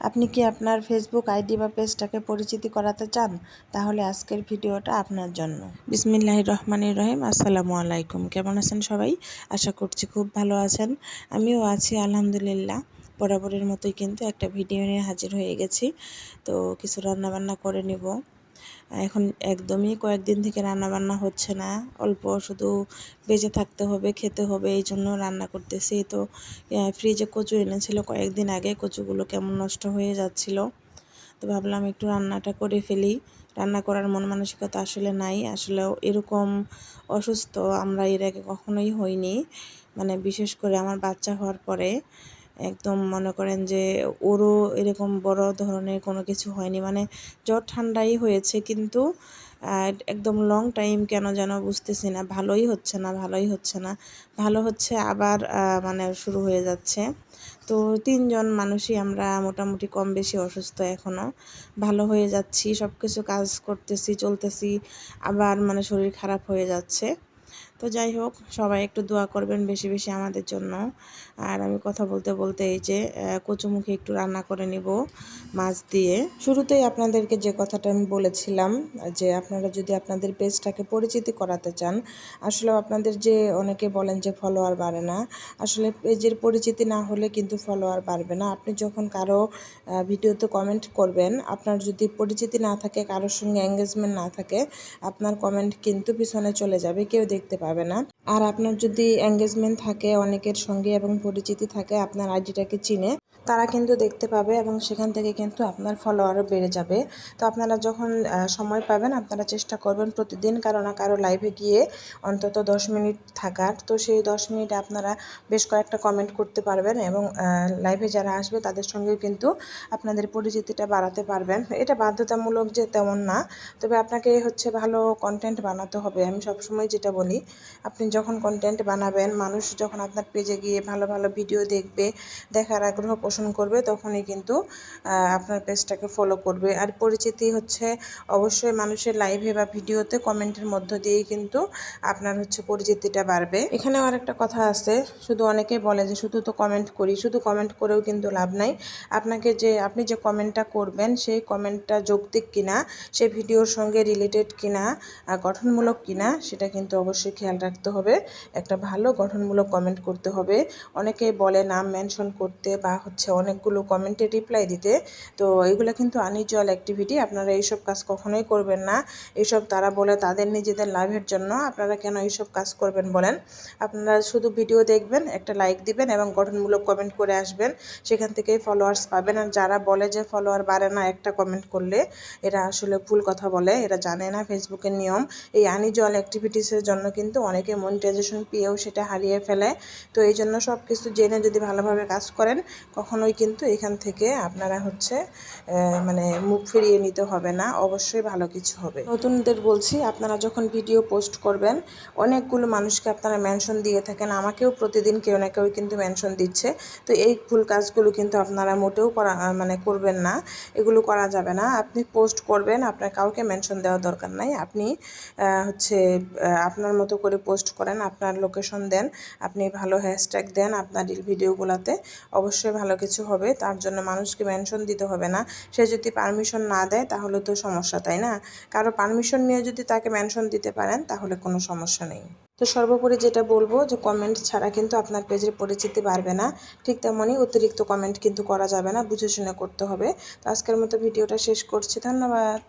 আপনি কি আপনার ফেসবুক আইডি বা পেজটাকে পরিচিতি করাতে চান? তাহলে আজকের ভিডিওটা আপনার জন্য। বিসমিল্লাহির রহমানির রহিম। আসসালামু আলাইকুম। কেমন আছেন সবাই? আশা করছি খুব ভালো আছেন। আমিও আছি আলহামদুলিল্লাহ। বরাবরের মতোই কিন্তু একটা ভিডিও নিয়ে হাজির হয়ে গেছি। তো কিছু রান্নাবান্না করে নিব। এখন একদমই কয়েকদিন থেকে রান্নাবান্না হচ্ছে না, অল্প শুধু বেঁচে থাকতে হবে, খেতে হবে, এই জন্য রান্না করতেছি। তো ফ্রিজে কচু এনেছিল কয়েকদিন আগে, কচুগুলো কেমন নষ্ট হয়ে যাচ্ছিল, তো ভাবলাম একটু রান্নাটা করে ফেলি। রান্না করার মন মানসিকতা আসলে নাই, আসলে এরকম অসুস্থ আমরা এর আগে কখনোই হইনি, মানে বিশেষ করে আমার বাচ্চা হওয়ার পরে একদম মনে করেন যে ওরও এরকম বড় ধরনের কোনো কিছু হয়নি, মানে জ্বর ঠান্ডাই হয়েছে, কিন্তু একদম লং টাইম কেন যেন বুঝতেছি না, ভালোই হচ্ছে না ভালো হচ্ছে আবার মানে শুরু হয়ে যাচ্ছে। তো 3 জন মানুষই আমরা মোটামুটি কম বেশি অসুস্থ, এখনও ভালো হয়ে যাচ্ছি, সব কিছু কাজ করতেছি, চলতেছি, আবার মানে শরীর খারাপ হয়ে যাচ্ছে। তো যাই হোক, সবাই একটু দোয়া করবেন বেশি বেশি আমাদের জন্য। আর আমি কথা বলতে বলতে এই যে কচুমুখী একটু রান্না করে নিব মাছ দিয়ে। শুরুতেই আপনাদেরকে যে কথাটা আমি বলেছিলাম যে আপনারা যদি আপনাদের পেজটাকে পরিচিতি করাতে চান, আসলে আপনাদের যে অনেকে বলেন যে ফলোয়ার বাড়ে না, আসলে পেজের পরিচিতি না হলে কিন্তু ফলোয়ার বাড়বে না। আপনি যখন কারো ভিডিওতে কমেন্ট করবেন, আপনার যদি পরিচিতি না থাকে, কারোর সঙ্গে এঙ্গেজমেন্ট না থাকে, আপনার কমেন্ট কিন্তু পিছনে চলে যাবে, কেউ দেখতে পাবে না। আর আপনার যদি এঙ্গেজমেন্ট থাকে অনেকের সঙ্গে এবং পরিচিতি থাকে, আপনার আইডিটাকে চিনে, তারা কিন্তু দেখতে পাবে এবং সেখান থেকে কিন্তু আপনার ফলোয়ারও বেড়ে যাবে। তো আপনারা যখন সময় পাবেন, আপনারা চেষ্টা করবেন প্রতিদিন কারো না কারো লাইভে গিয়ে অন্তত 10 মিনিট থাকার। তো সেই 10 মিনিটে আপনারা বেশ কয়েকটা কমেন্ট করতে পারবেন এবং লাইভে যারা আসবে তাদের সঙ্গেও কিন্তু আপনাদের পরিচিতিটা বাড়াতে পারবেন। এটা বাধ্যতামূলক যে তেমন না, তবে আপনাকে হচ্ছে ভালো কন্টেন্ট বানাতে হবে। আমি সবসময় যেটা বলি, আপনি যখন কন্টেন্ট বানাবেন, মানুষ যখন আপনার পেজে গিয়ে ভালো ভালো ভিডিও দেখবে, দেখার আগ্রহ পোষণ করবে, তখনই কিন্তু আপনার পেজটাকে ফলো করবে। আর পরিচিতি হচ্ছে অবশ্যই মানুষের লাইভে বা ভিডিওতে কমেন্টের মধ্য দিয়েই কিন্তু আপনার হচ্ছে পরিচিতিটা বাড়বে। এখানেও আরেকটা কথা আছে, শুধু অনেকেই বলে যে শুধু তো কমেন্ট করি, শুধু কমেন্ট করেও কিন্তু লাভ নাই। আপনি যে কমেন্টটা করবেন, সেই কমেন্টটা যৌক্তিক কিনা, সেই ভিডিওর সঙ্গে রিলেটেড কিনা, গঠনমূলক কিনা, সেটা কিন্তু অবশ্যই খেয়াল রাখতে হবে। একটা ভালো গঠনমূলক কমেন্ট করতে হবে। অনেকেই বলে নাম মেনশন করতে বা হচ্ছে অনেকগুলো কমেন্টে রিপ্লাই দিতে, তো এগুলো কিন্তু আনইউজুয়াল অ্যাক্টিভিটি। আপনারা এইসব কাজ কখনোই করবেন না। এইসব তারা বলে তাদের নিজেদের লাভের জন্য, আপনারা কেন এইসব কাজ করবেন বলেন? আপনারা শুধু ভিডিও দেখবেন, একটা লাইক দিবেন এবং গঠনমূলক কমেন্ট করে আসবেন, সেখান থেকেই ফলোয়ার্স পাবেন। আর যারা বলে যে ফলোয়ার বাড়ে না একটা কমেন্ট করলে, এরা আসলে ভুল কথা বলে, এরা জানে না ফেসবুকের নিয়ম। এই আনইউজুয়াল অ্যাক্টিভিটিসের জন্য কিন্তু অনেকে মনিটাইজেশন পেয়েও সেটা হারিয়ে ফেলে। তো এই জন্য সব কিছু জেনে যদি ভালোভাবে কাজ করেন, কখনোই কিন্তু এখান থেকে আপনারা হচ্ছে মানে মুখ ফিরিয়ে নিতে হবে না, অবশ্যই ভালো কিছু হবে। নতুনদের বলছি, আপনারা যখন ভিডিও পোস্ট করবেন, অনেকগুলো মানুষকে আপনারা মেনশন দিয়ে থাকেন, আমাকেও প্রতিদিন কেউ না কেউ কিন্তু মেনশন দিচ্ছে। তো এই ভুল কাজগুলো কিন্তু আপনারা মোটেও করবেন না, এগুলো করা যাবে না। আপনি পোস্ট করবেন, আপনার কাউকে মেনশন দেওয়ার দরকার নাই। আপনি হচ্ছে আপনার মতো করে পোস্ট করেন, আপনার লোকেশন দেন, আপনি ভালো হ্যাশট্যাগ দেন আপনার ভিডিওগুলোতে, অবশ্যই ভালো কিছু হবে। তার জন্য মানুষকে মেনশন দিতে হবে না। সে যদি পারমিশন না দেয় তাহলে তো সমস্যা, তাই না? কারো পারমিশন নিয়ে যদি তাকে মেনশন দিতে পারেন তাহলে কোনো সমস্যা নেই। তো সর্বোপরি যেটা বলবো, যে কমেন্ট ছাড়া কিন্তু আপনার পেজের পরিচিতি বাড়বে না। ঠিক তেমনই অতিরিক্ত কমেন্ট কিন্তু করা যাবে না, বুঝে শুনে করতে হবে। তো আজকের মতো ভিডিওটা শেষ করছি, ধন্যবাদ।